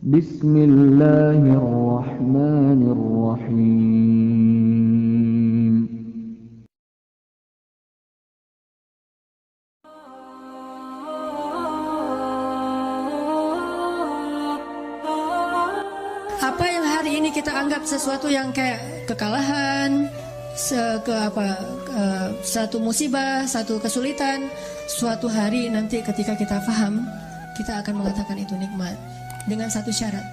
Bismillahirrahmanirrahim. Apa yang hari ini kita anggap sesuatu yang kayak kekalahan, satu musibah, satu kesulitan, suatu hari nanti ketika kita paham, kita akan mengatakan itu nikmat. Dengan satu syarat,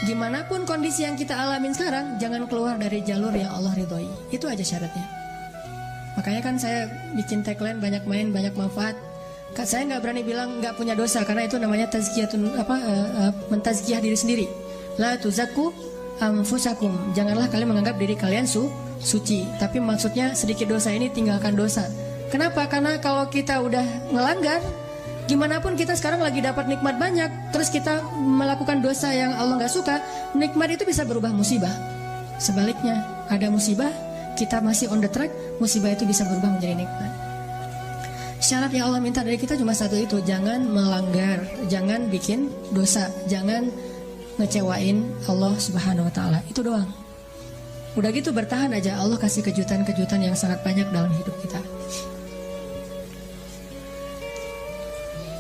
gimana pun kondisi yang kita alamin sekarang, jangan keluar dari jalur yang Allah ridhoi. Itu aja syaratnya. Makanya kan saya bikin tagline banyak main, banyak manfaat. Saya nggak berani bilang nggak punya dosa, karena itu namanya mentazkiyah diri sendiri. La tuzakku anfusakum. Janganlah kalian menganggap diri kalian suci. Tapi maksudnya sedikit dosa ini tinggalkan dosa. Kenapa? Karena kalau kita udah ngelanggar, gimana pun kita sekarang lagi dapat nikmat banyak, terus kita melakukan dosa yang Allah nggak suka, nikmat itu bisa berubah musibah. Sebaliknya, ada musibah, kita masih on the track, musibah itu bisa berubah menjadi nikmat. Syarat yang Allah minta dari kita cuma satu itu, jangan melanggar, jangan bikin dosa, jangan ngecewain Allah Subhanahu wa Ta'ala. Itu doang. Udah gitu bertahan aja, Allah kasih kejutan-kejutan yang sangat banyak dalam hidup kita.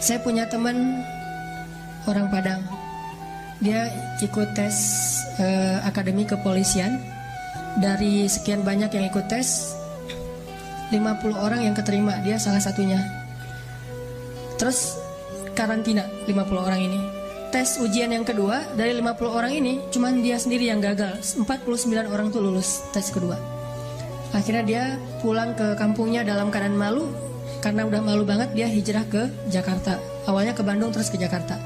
Saya punya teman orang Padang. Dia ikut tes akademi kepolisian. Dari sekian banyak yang ikut tes, 50 orang yang keterima, dia salah satunya. Terus karantina 50 orang ini. Tes ujian yang kedua, dari 50 orang ini cuman dia sendiri yang gagal. 49 orang tuh lulus tes kedua. Akhirnya dia pulang ke kampungnya dalam keadaan malu. Karena udah malu banget, dia hijrah ke Jakarta. Awalnya ke Bandung, terus ke Jakarta.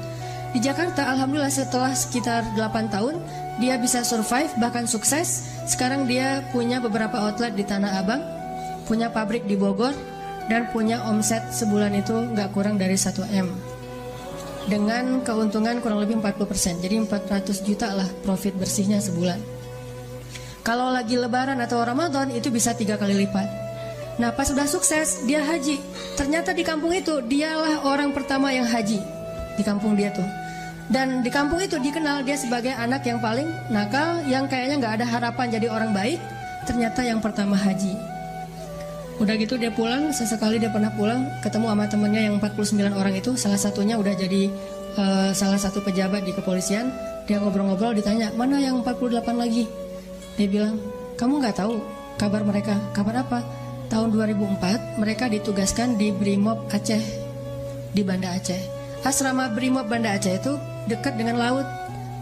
Di Jakarta, alhamdulillah setelah sekitar 8 tahun, dia bisa survive, bahkan sukses. Sekarang dia punya beberapa outlet di Tanah Abang, punya pabrik di Bogor, dan punya omset sebulan itu nggak kurang dari 1 M. Dengan keuntungan kurang lebih 40%. Jadi 400 juta lah profit bersihnya sebulan. Kalau lagi lebaran atau Ramadan, itu bisa 3 kali lipat. Nah pas sudah sukses, dia haji. Ternyata di kampung itu, dialah orang pertama yang haji. Di kampung dia tuh. Dan di kampung itu dikenal dia sebagai anak yang paling nakal, yang kayaknya gak ada harapan jadi orang baik. Ternyata yang pertama haji. Udah gitu dia pulang, sesekali dia pernah pulang, ketemu sama temennya yang 49 orang itu. Salah satunya udah jadi salah satu pejabat di kepolisian. Dia ngobrol-ngobrol, ditanya, mana yang 48 lagi? Dia bilang, kamu gak tahu kabar mereka? Kabar apa? Tahun 2004 mereka ditugaskan di Brimob Aceh, di Banda Aceh. Asrama Brimob Banda Aceh itu dekat dengan laut.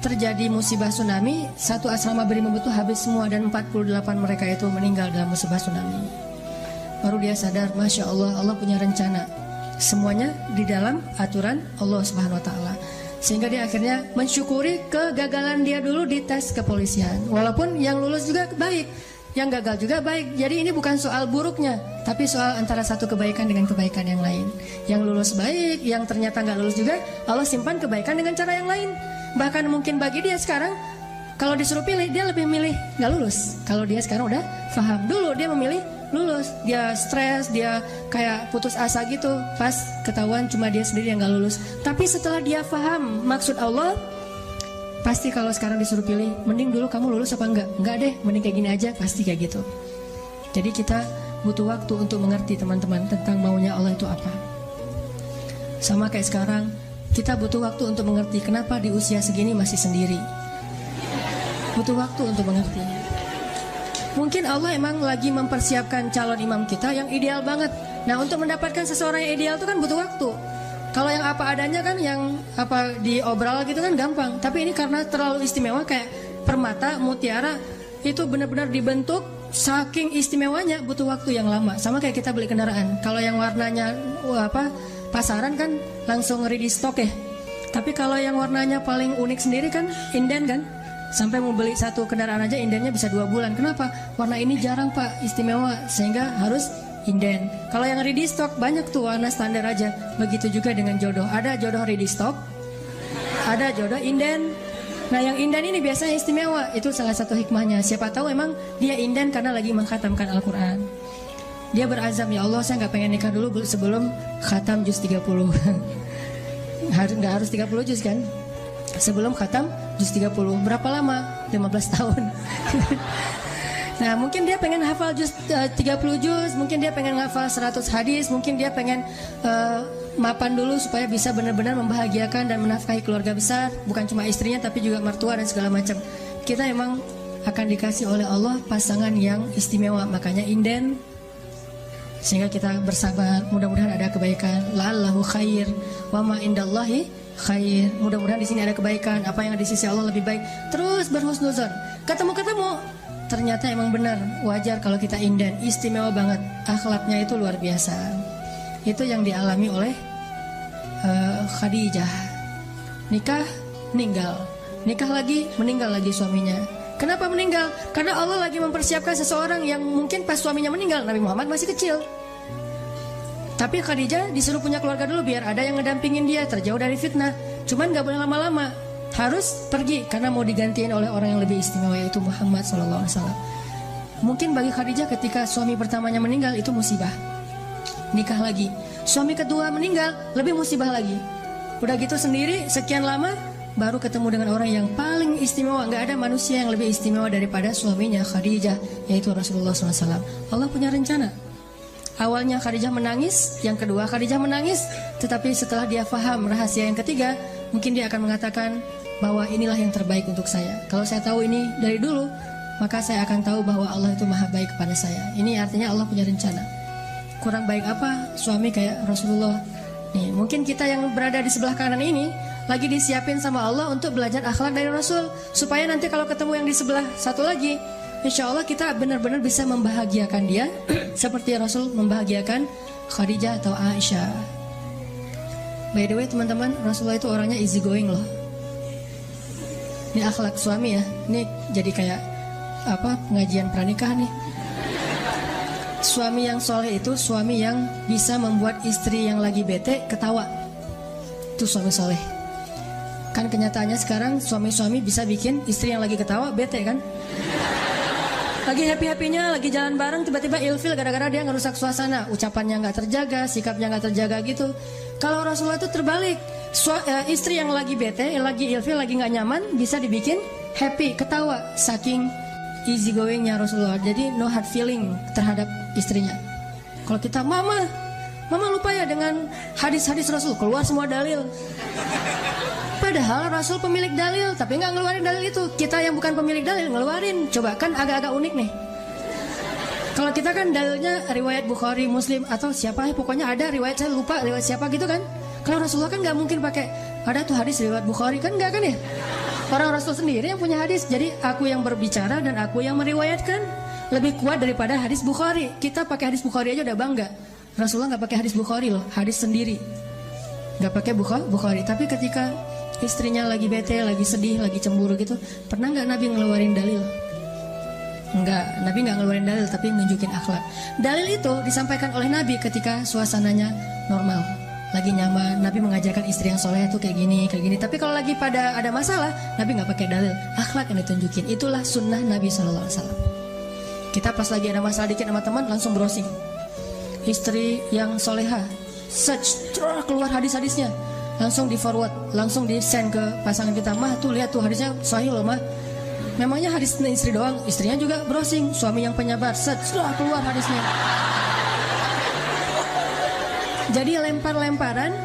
Terjadi musibah tsunami, satu asrama Brimob itu habis semua, dan 48 mereka itu meninggal dalam musibah tsunami. Baru dia sadar, Masya Allah, Allah punya rencana. Semuanya di dalam aturan Allah Subhanahu wa Ta'ala. Sehingga dia akhirnya mensyukuri kegagalan dia dulu di tes kepolisian. Walaupun yang lulus juga baik, yang gagal juga baik. Jadi ini bukan soal buruknya, tapi soal antara satu kebaikan dengan kebaikan yang lain. Yang lulus baik, yang ternyata nggak lulus juga, Allah simpan kebaikan dengan cara yang lain. Bahkan mungkin bagi dia sekarang, kalau disuruh pilih, dia lebih milih nggak lulus. Kalau dia sekarang udah paham, dulu dia memilih lulus. Dia stres, dia kayak putus asa gitu. Pas ketahuan cuma dia sendiri yang nggak lulus. Tapi setelah dia paham maksud Allah, pasti kalau sekarang disuruh pilih, mending dulu kamu lulus apa enggak? Enggak deh, mending kayak gini aja, pasti kayak gitu. Jadi kita butuh waktu untuk mengerti teman-teman tentang maunya Allah itu apa. Sama kayak sekarang, kita butuh waktu untuk mengerti kenapa di usia segini masih sendiri. Butuh waktu untuk mengerti. Mungkin Allah emang lagi mempersiapkan calon imam kita yang ideal banget. Nah untuk mendapatkan seseorang yang ideal itu kan butuh waktu. Kalau yang apa adanya kan, yang apa diobral gitu kan gampang. Tapi ini karena terlalu istimewa, kayak permata, mutiara, itu benar-benar dibentuk saking istimewanya, butuh waktu yang lama. Sama kayak kita beli kendaraan. Kalau yang warnanya pasaran kan langsung ready stock ya. Tapi kalau yang warnanya paling unik sendiri kan inden kan. Sampai mau beli satu kendaraan aja indennya bisa 2 bulan. Kenapa? Warna ini jarang pak, istimewa, sehingga harus inden. Kalau yang ready stock banyak tuh warna standar aja. Begitu juga dengan jodoh. Ada jodoh ready stock, ada jodoh inden. Nah yang inden ini biasanya istimewa. Itu salah satu hikmahnya. Siapa tahu emang dia inden karena lagi mengkhatamkan Al-Quran. Dia berazam, ya Allah saya gak pengen nikah dulu sebelum khatam juz 30. Gak harus 30 juz kan. sebelum khatam juz 30. Berapa lama? 15 tahun. Nah, mungkin dia pengen hafal juz 30 juz, mungkin dia pengen hafal 100 hadis, mungkin dia pengen mapan dulu supaya bisa benar-benar membahagiakan dan menafkahi keluarga besar, bukan cuma istrinya tapi juga mertua dan segala macam. Kita emang akan dikasih oleh Allah pasangan yang istimewa, makanya inden, sehingga kita bersabar. Mudah-mudahan ada kebaikan. La'allahu khair wa ma indallahi khair. Mudah-mudahan di sini ada kebaikan, apa yang ada di sisi Allah lebih baik. Terus berhusnuzon. Ketemu-ketemu, ternyata emang benar, wajar kalau kita inden, istimewa banget, akhlaknya itu luar biasa. Itu yang dialami oleh Khadijah. Nikah, meninggal. Nikah lagi, meninggal lagi suaminya. Kenapa meninggal? Karena Allah lagi mempersiapkan seseorang yang mungkin pas suaminya meninggal, Nabi Muhammad masih kecil. Tapi Khadijah disuruh punya keluarga dulu biar ada yang ngedampingin dia, terjauh dari fitnah. Cuman gak boleh lama-lama, harus pergi karena mau digantiin oleh orang yang lebih istimewa, yaitu Muhammad SAW. Mungkin bagi Khadijah ketika suami pertamanya meninggal itu musibah, nikah lagi. Suami kedua meninggal, lebih musibah lagi. Udah gitu sendiri sekian lama baru ketemu dengan orang yang paling istimewa. Gak ada manusia yang lebih istimewa daripada suaminya Khadijah, yaitu Rasulullah SAW. Allah punya rencana. Awalnya Khadijah menangis, yang kedua Khadijah menangis, tetapi setelah dia faham rahasia yang ketiga, mungkin dia akan mengatakan bahwa inilah yang terbaik untuk saya. Kalau saya tahu ini dari dulu, maka saya akan tahu bahwa Allah itu maha baik kepada saya. Ini artinya Allah punya rencana. Kurang baik apa suami kayak Rasulullah? Nih, mungkin kita yang berada di sebelah kanan ini lagi disiapin sama Allah untuk belajar akhlak dari Rasul, supaya nanti kalau ketemu yang di sebelah satu lagi, insya Allah kita benar-benar bisa membahagiakan dia seperti Rasul membahagiakan Khadijah atau Aisyah. By the way teman-teman, Rasulullah itu orangnya easy going loh. Ini akhlak suami ya. Ini jadi kayak pengajian pernikahan nih. Suami yang soleh itu suami yang bisa membuat istri yang lagi bete ketawa. Itu suami soleh. Kan kenyataannya sekarang suami-suami bisa bikin istri yang lagi ketawa bete kan. Lagi happy-happynya, lagi jalan bareng, tiba-tiba ilfil gara-gara dia ngerusak suasana. Ucapannya gak terjaga, sikapnya gak terjaga gitu. Kalau Rasulullah itu terbalik, istri yang lagi bete, yang lagi ilfil, lagi gak nyaman, bisa dibikin happy, ketawa. Saking easy goingnya Rasulullah. Jadi no hard feeling terhadap istrinya. Kalau kita, Mama lupa ya dengan hadis-hadis Rasul, keluar semua dalil. Padahal Rasul pemilik dalil, tapi nggak ngeluarin dalil itu. Kita yang bukan pemilik dalil ngeluarin. Coba, kan agak-agak unik nih. Kalau kita kan dalilnya riwayat Bukhari, Muslim, atau siapa, pokoknya ada riwayat, saya lupa riwayat siapa gitu kan. Kalau Rasulullah kan nggak mungkin pakai ada tuh hadis riwayat Bukhari, kan nggak kan ya. Orang Rasul sendiri yang punya hadis. Jadi aku yang berbicara dan aku yang meriwayatkan lebih kuat daripada hadis Bukhari. Kita pakai hadis Bukhari aja udah bangga. Rasulullah nggak pakai hadis Bukhari loh, hadis sendiri. Nggak pakai Bukhari. Tapi ketika istrinya lagi bete, lagi sedih, lagi cemburu gitu, pernah nggak Nabi ngeluarin dalil? Enggak, Nabi nggak ngeluarin dalil, tapi nunjukin akhlak. Dalil itu disampaikan oleh Nabi ketika suasananya normal, lagi nyaman. Nabi mengajarkan istri yang soleh itu kayak gini, kayak gini. Tapi kalau lagi pada ada masalah, Nabi nggak pakai dalil, akhlak yang ditunjukin. Itulah sunnah Nabi SAW. Kita pas lagi ada masalah dikit sama teman, langsung browsing istri yang soleha, search, keluar hadis-hadisnya, langsung di forward, langsung di send ke pasangan kita. Mah tuh lihat tuh hadisnya sahih loh mah. Memangnya hadis istri doang, istrinya juga browsing. Suami yang penyabar, search, keluar hadisnya. Jadi lempar-lemparan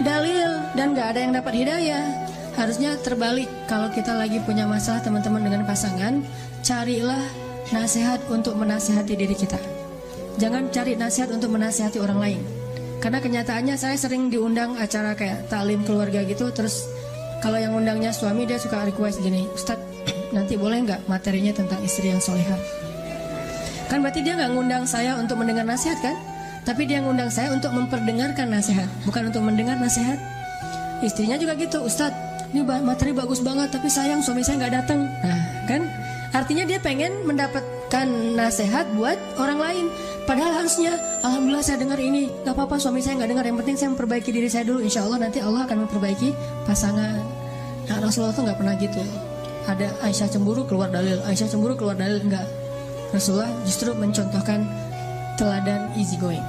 dalil dan gak ada yang dapat hidayah. Harusnya terbalik. Kalau kita lagi punya masalah teman-teman dengan pasangan, carilah nasihat untuk menasihati diri kita. Jangan cari nasihat untuk menasihati orang lain. Karena kenyataannya saya sering diundang acara kayak taklim keluarga gitu. Terus kalau yang undangnya suami, dia suka request gini, Ustadz, nanti boleh nggak materinya tentang istri yang solehah? Kan berarti dia nggak ngundang saya untuk mendengar nasihat kan? Tapi dia ngundang saya untuk memperdengarkan nasihat, bukan untuk mendengar nasihat. Istrinya juga gitu, Ustadz, ini materi bagus banget, tapi sayang suami saya nggak datang. Nah kan, artinya dia pengen mendapatkan nasihat buat orang lain. Padahal harusnya, alhamdulillah saya dengar ini, gak apa-apa suami saya gak dengar, yang penting saya memperbaiki diri saya dulu. Insya Allah nanti Allah akan memperbaiki pasangan. Nah Rasulullah tuh gak pernah gitu. Ada Aisyah cemburu keluar dalil, Aisyah cemburu keluar dalil, enggak. Rasulullah justru mencontohkan teladan easy going.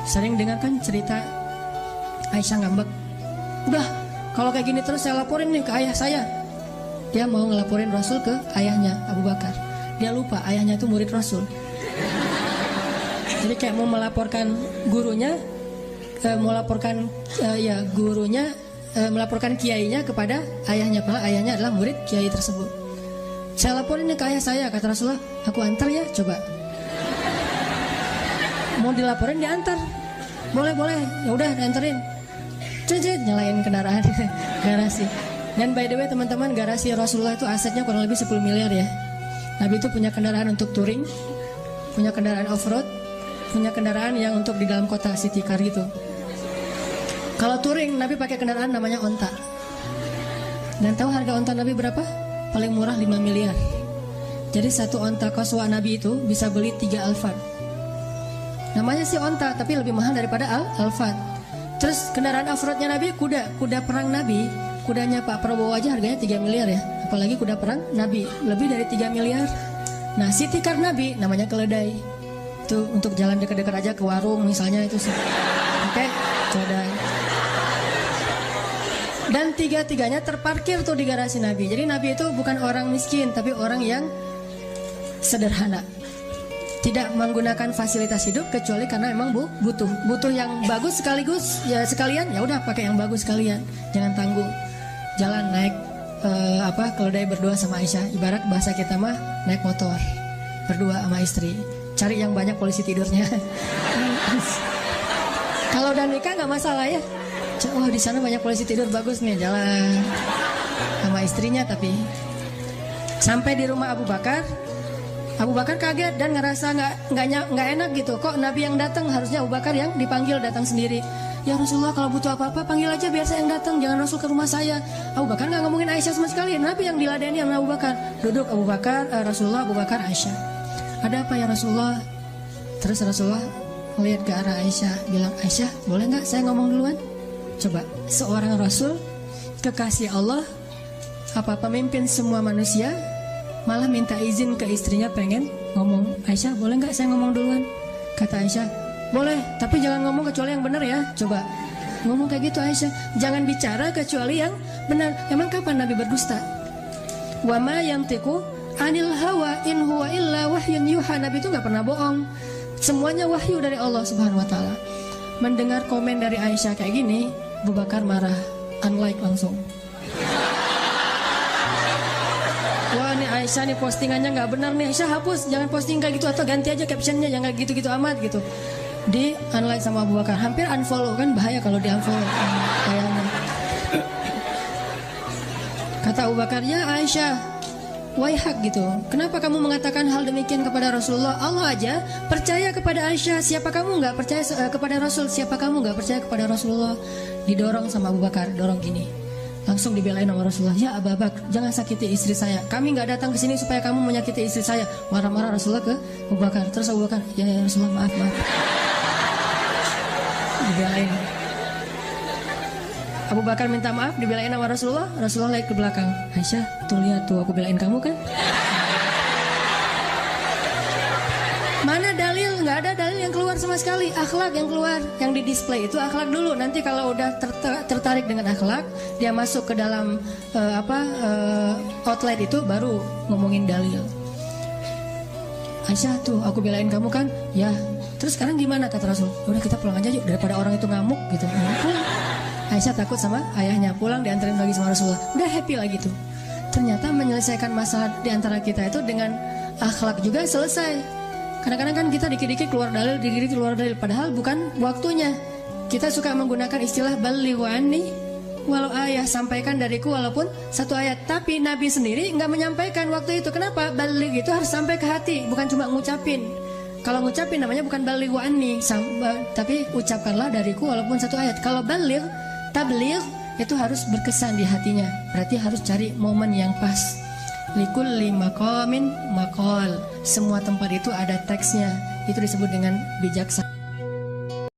Sering dengarkan cerita Aisyah ngambek, udah kalau kayak gini terus saya laporin nih ke ayah saya. Dia mau ngelaporin Rasul ke ayahnya Abu Bakar. Dia lupa ayahnya itu murid Rasul. Jadi kayak mau melaporkan gurunya, melaporkan kiainya kepada ayahnya, padahal ayahnya adalah murid kiai tersebut. Saya laporin nih ke ayah saya, kata Rasulullah, aku antar ya, coba. Mau dilaporin diantar, boleh, ya udah dianterin. Cicit nyalain kendaraan garasi. Dan by the way teman-teman, garasi Rasulullah itu asetnya kurang lebih 10 miliar ya. Nabi itu punya kendaraan untuk touring, punya kendaraan off-road, punya kendaraan yang untuk di dalam kota, city car gitu. Kalau touring, Nabi pakai kendaraan namanya onta. Dan tahu harga onta Nabi berapa? Paling murah 5 miliar. Jadi satu onta Qaswa Nabi itu bisa beli 3 Alphard. Namanya sih onta, tapi lebih mahal daripada Alphard. Terus kendaraan off-roadnya Nabi, kuda perang Nabi. Kudanya Pak Prabowo aja harganya 3 miliar ya. Apalagi kuda perang Nabi, lebih dari 3 miliar. Nah, city car Nabi namanya keledai. Itu untuk jalan dekat-dekat aja ke warung misalnya itu sih. Oke, keledai. Dan tiga-tiganya terparkir tuh di garasi Nabi. Jadi Nabi itu bukan orang miskin, tapi orang yang sederhana. Tidak menggunakan fasilitas hidup kecuali karena emang butuh yang bagus sekaligus ya sekalian, ya udah pakai yang bagus sekalian. Jangan tanggung. Jalan naik keledai berdua sama Aisyah. Ibarat bahasa kita mah naik motor berdua sama istri. Cari yang banyak polisi tidurnya. Kalau udah nikah nggak masalah ya. Oh di sana banyak polisi tidur, bagus nih, jalan sama istrinya. Tapi sampai di rumah Abu Bakar kaget dan ngerasa nggak enak gitu. Kok Nabi yang datang, harusnya Abu Bakar yang dipanggil datang sendiri. Ya Rasulullah, kalau butuh apa-apa panggil aja biar saya yang datang, jangan Rasul ke rumah saya. Abu Bakar nggak ngomongin Aisyah sama sekali. Nabi yang diladeni sama Abu Bakar. Duduk Abu Bakar, Rasulullah, Abu Bakar, Aisyah. Ada apa ya Rasulullah? Terus Rasulullah melihat ke arah Aisyah, bilang, Aisyah boleh nggak saya ngomong duluan? Coba, seorang Rasul, kekasih Allah, pemimpin semua manusia, malah minta izin ke istrinya pengen ngomong. Aisyah boleh nggak saya ngomong duluan? Kata Aisyah, boleh, tapi jangan ngomong kecuali yang benar ya. Coba ngomong kayak gitu Aisyah, jangan bicara kecuali yang benar. Emang kapan Nabi berdusta? Wa ma yantiqu anil hawa in huwa illa wahyun yuha. Nabi itu nggak pernah bohong, semuanya wahyu dari Allah Subhanahu Wa Taala. Mendengar komen dari Aisyah kayak gini, Abu Bakar marah, unlike langsung. Wah nih Aisyah nih postingannya nggak benar nih, Aisyah hapus, jangan posting kayak gitu, atau ganti aja captionnya, jangan gitu-gitu amat gitu. Di unlike sama Abu Bakar, hampir unfollow, kan bahaya kalau di unfollow. Kata Abu Bakar, ya Aisyah, waihak gitu, kenapa kamu mengatakan hal demikian kepada Rasulullah? Allah aja percaya kepada Aisyah, siapa kamu nggak percaya kepada Rasul? Siapa kamu nggak percaya kepada Rasulullah? Didorong sama Abu Bakar, dorong gini, langsung dibelain sama Rasulullah. Ya Abu Bakar, jangan sakiti istri saya. Kami nggak datang ke sini supaya kamu menyakiti istri saya. Marah-marah Rasulullah ke Abu Bakar. Terus Abu Bakar, ya Rasulullah maaf. Dibelain. Abu Bakar minta maaf, dibelain sama Rasulullah. Rasulullah lihat ke belakang. Aisyah, tuh lihat tuh, aku belain kamu kan? Mana dalil? Nggak ada dalil yang keluar sama sekali. Akhlak yang keluar, yang di display itu akhlak dulu. Nanti kalau udah tertarik dengan akhlak, dia masuk ke dalam outlet itu baru ngomongin dalil. Aisyah tuh, aku belain kamu kan? Ya. Terus sekarang gimana kata Rasul? Udah kita pulang aja yuk, daripada orang itu ngamuk gitu. Aisyah takut sama ayahnya, pulang diantarin lagi sama Rasulullah. Udah happy lagi tuh. Ternyata menyelesaikan masalah di antara kita itu dengan akhlak juga selesai. Kadang-kadang kan kita dikit-dikit keluar dalil, dikit-dikit keluar dalil, padahal bukan waktunya. Kita suka menggunakan istilah balighu anni walau ayah, sampaikan dariku walaupun satu ayat. Tapi Nabi sendiri nggak menyampaikan waktu itu. Kenapa? Baligh itu harus sampai ke hati, bukan cuma ngucapin. Kalau ngucapin namanya bukan balighu anni, tapi ucapkanlah dariku walaupun satu ayat. Kalau baligh, tabligh itu harus berkesan di hatinya. Berarti harus cari momen yang pas. Likulli maqamin maqal. Semua tempat itu ada teksnya. Itu disebut dengan bijaksana.